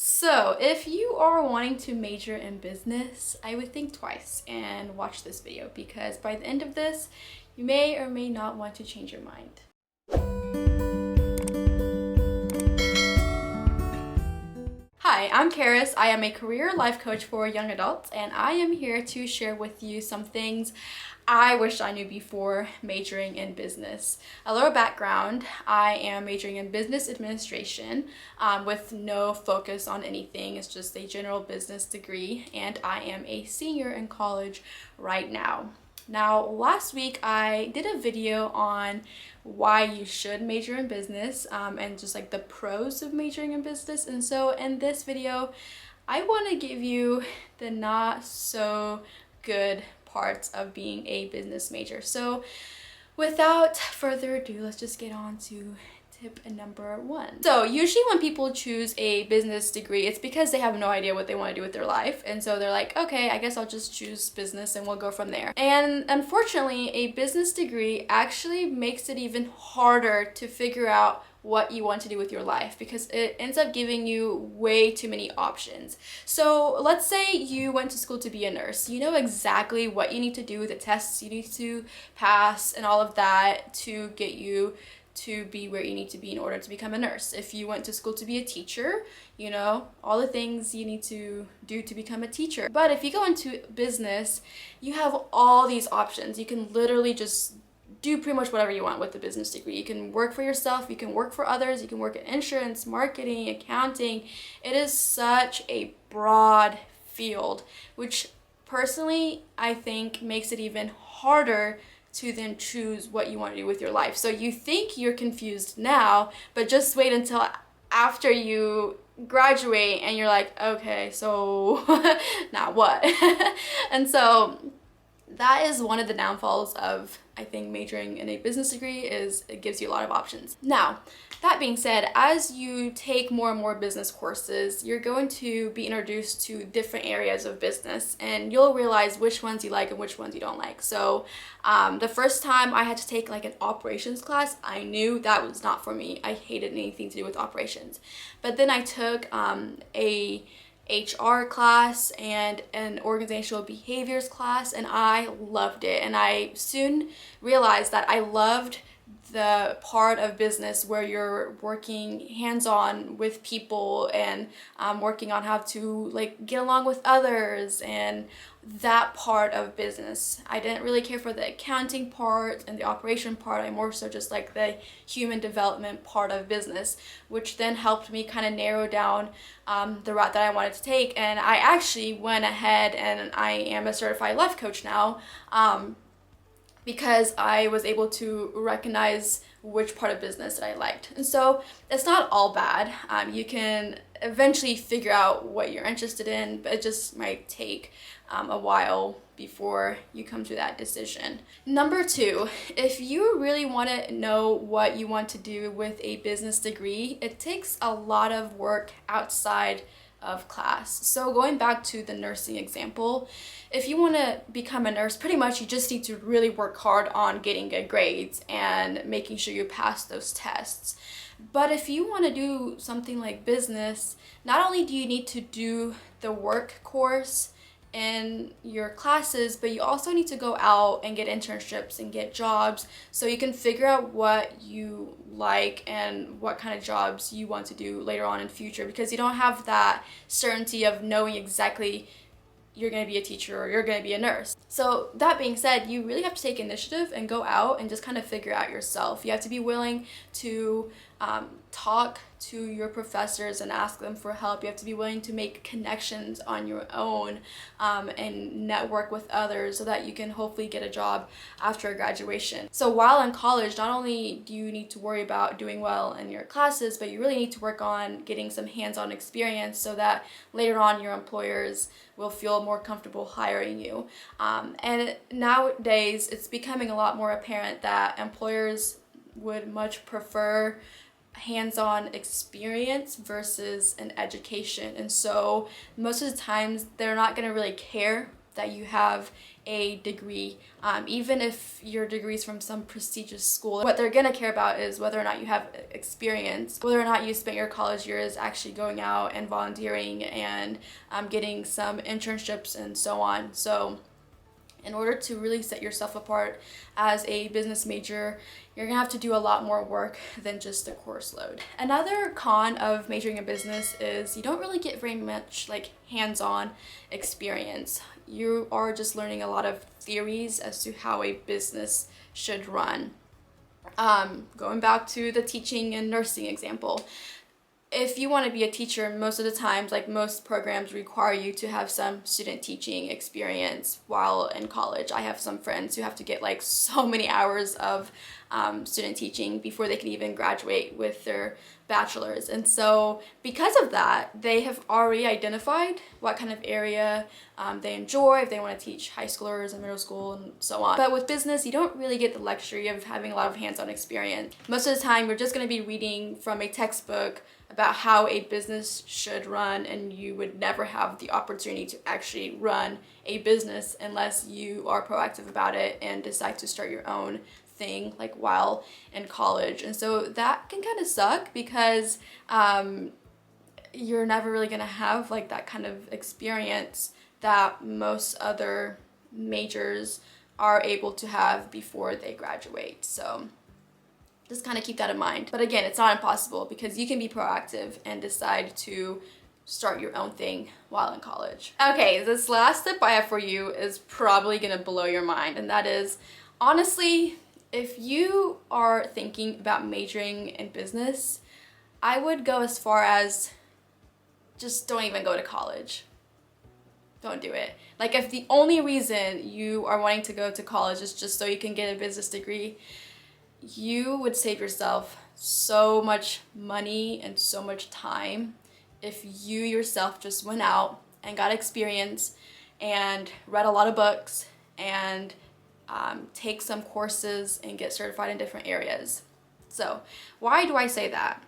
So if you are wanting to major in business, I would think twice and watch this video because by the end of this, you may or may not want to change your mind. Hi, I'm Karis. I am a career life coach for young adults, and I am here to share with you some things I wish I knew before majoring in business. A little background, I am majoring in business administration with no focus on anything. It's just a general business degree, and I am a senior in college right now. Now, last week I did a video on why you should major in business and just like the pros of majoring in business. And so in this video, I want to give you the not so good parts of being a business major. So without further ado, let's just get on to tip number one. So usually when people choose a business degree, it's because they have no idea what they want to do with their life. And so they're like, okay, I guess I'll just choose business and we'll go from there. And unfortunately, a business degree actually makes it even harder to figure out what you want to do with your life because it ends up giving you way too many options. So let's say you went to school to be a nurse. You know exactly what you need to do, the tests you need to pass and all of that to get you to be where you need to be in order to become a nurse. If you went to school to be a teacher, you know, all the things you need to do to become a teacher. But if you go into business, you have all these options. You can literally just do pretty much whatever you want with the business degree. You can work for yourself, you can work for others, you can work in insurance, marketing, accounting. It is such a broad field, which personally I think makes it even harder to then choose what you want to do with your life. So you think you're confused now, but just wait until after you graduate and you're like, okay, so now what? And so that is one of the downfalls of, I think, majoring in a business degree is it gives you a lot of options. Now, that being said, as you take more and more business courses, you're going to be introduced to different areas of business and you'll realize which ones you like and which ones you don't like. So the first time I had to take like an operations class, I knew that was not for me. I hated anything to do with operations. But then I took a HR class and an organizational behaviors class, and I loved it. And I soon realized that I loved the part of business where you're working hands-on with people and working on how to like get along with others and that part of business. I didn't really care for the accounting part and the operation part. I more so just like the human development part of business, which then helped me kind of narrow down the route that I wanted to take. And I actually went ahead and I am a certified life coach now because I was able to recognize which part of business that I liked. And so it's not all bad. You can eventually figure out what you're interested in, but it just might take a while before you come to that decision. Number two, if you really want to know what you want to do with a business degree, it takes a lot of work outside of class. So going back to the nursing example, if you want to become a nurse, pretty much you just need to really work hard on getting good grades and making sure you pass those tests. But if you want to do something like business, not only do you need to do the work course in your classes, but you also need to go out and get internships and get jobs so you can figure out what you like and what kind of jobs you want to do later on in future, because you don't have that certainty of knowing exactly you're going to be a teacher or you're going to be a nurse. So that being said, you really have to take initiative and go out and just kind of figure out yourself. You have to be willing to talk to your professors and ask them for help. You have to be willing to make connections on your own and network with others so that you can hopefully get a job after graduation. So while in college, not only do you need to worry about doing well in your classes, but you really need to work on getting some hands-on experience so that later on your employers will feel more comfortable hiring you. And nowadays, it's becoming a lot more apparent that employers would much prefer hands-on experience versus an education. And so most of the times they're not going to really care that you have a degree, even if your degree is from some prestigious school. What they're gonna care about is whether or not you have experience, whether or not you spent your college years actually going out and volunteering and getting some internships and so on. So in order to really set yourself apart as a business major, you're gonna have to do a lot more work than just the course load. Another con of majoring in business is you don't really get very much like hands-on experience. You are just learning a lot of theories as to how a business should run. Going back to the teaching and nursing example, if you want to be a teacher, most of the times, like most programs require you to have some student teaching experience while in college. I have some friends who have to get like so many hours of student teaching before they can even graduate with their bachelor's. And so because of that, they have already identified what kind of area they enjoy, if they want to teach high schoolers and middle school and so on. But with business, you don't really get the luxury of having a lot of hands-on experience. Most of the time, you're just going to be reading from a textbook about how a business should run, and you would never have the opportunity to actually run a business unless you are proactive about it and decide to start your own thing like while in college. And so that can kind of suck because you're never really gonna have like that kind of experience that most other majors are able to have before they graduate. So just kind of keep that in mind. But again, it's not impossible because you can be proactive and decide to start your own thing while in college. Okay, this last tip I have for you is probably gonna blow your mind, and that is, honestly, if you are thinking about majoring in business, I would go as far as just don't even go to college. Don't do it. Like, if the only reason you are wanting to go to college is just so you can get a business degree, you would save yourself so much money and so much time if you yourself just went out and got experience and read a lot of books and take some courses and get certified in different areas. So why do I say that?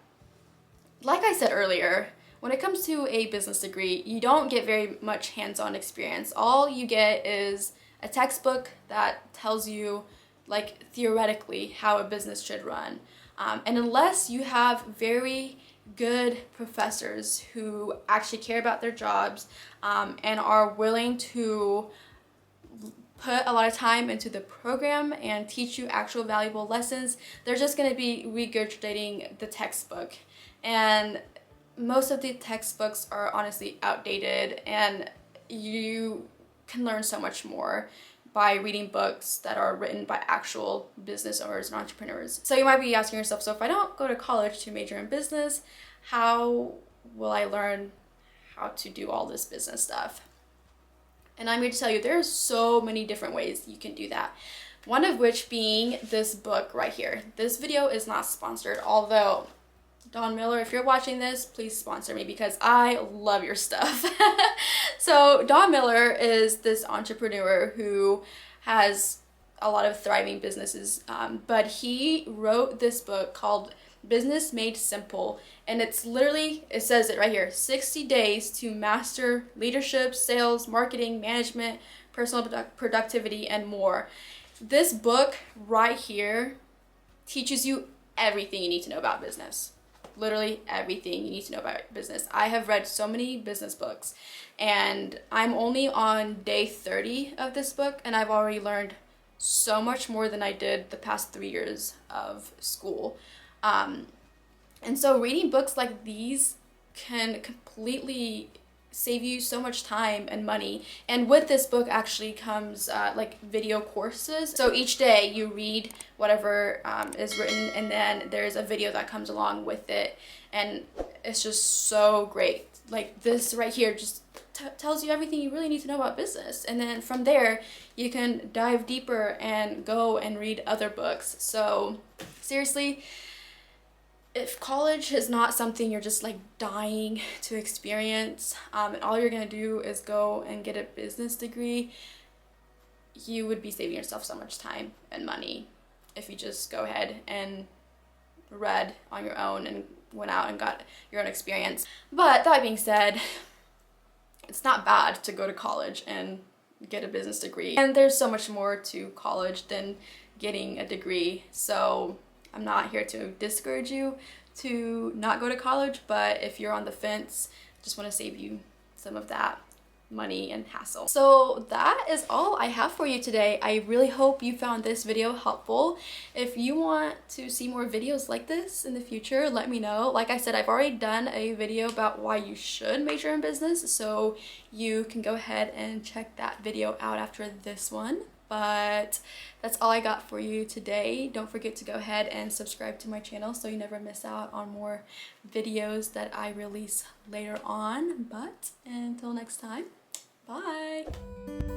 Like I said earlier, when it comes to a business degree, you don't get very much hands-on experience. All you get is a textbook that tells you, like, theoretically how a business should run. And unless you have very good professors who actually care about their jobs and are willing to put a lot of time into the program and teach you actual valuable lessons, they're just going to be regurgitating the textbook. And most of the textbooks are honestly outdated, and you can learn so much more by reading books that are written by actual business owners and entrepreneurs. So you might be asking yourself, so if I don't go to college to major in business, how will I learn how to do all this business stuff? And I'm here to tell you there are so many different ways you can do that. One of which being this book right here. This video is not sponsored, although Don Miller, if you're watching this, please sponsor me because I love your stuff. So Don Miller is this entrepreneur who has a lot of thriving businesses, but he wrote this book called Business Made Simple, and it's literally, it says it right here, 60 days to master leadership, sales, marketing, management, personal productivity, and more. This book right here teaches you everything you need to know about business. Literally everything you need to know about business. I have read so many business books, and I'm only on day 30 of this book, and I've already learned so much more than I did the past 3 years of school. And so reading books like these can completely save you so much time and money. And with this book actually comes like video courses. So each day you read whatever is written, and then there's a video that comes along with it. And it's just so great. Like this right here just tells you everything you really need to know about business. And then from there, you can dive deeper and go and read other books. So seriously, if college is not something you're just like dying to experience, and all you're gonna do is go and get a business degree, you would be saving yourself so much time and money if you just go ahead and read on your own and went out and got your own experience. But that being said, it's not bad to go to college and get a business degree. And there's so much more to college than getting a degree. So I'm not here to discourage you to not go to college, but if you're on the fence, just want to save you some of that money and hassle. So that is all I have for you today. I really hope you found this video helpful. If you want to see more videos like this in the future, let me know. Like I said, I've already done a video about why you should major in business, so you can go ahead and check that video out after this one. But that's all I got for you today. Don't forget to go ahead and subscribe to my channel so you never miss out on more videos that I release later on. But until next time, bye!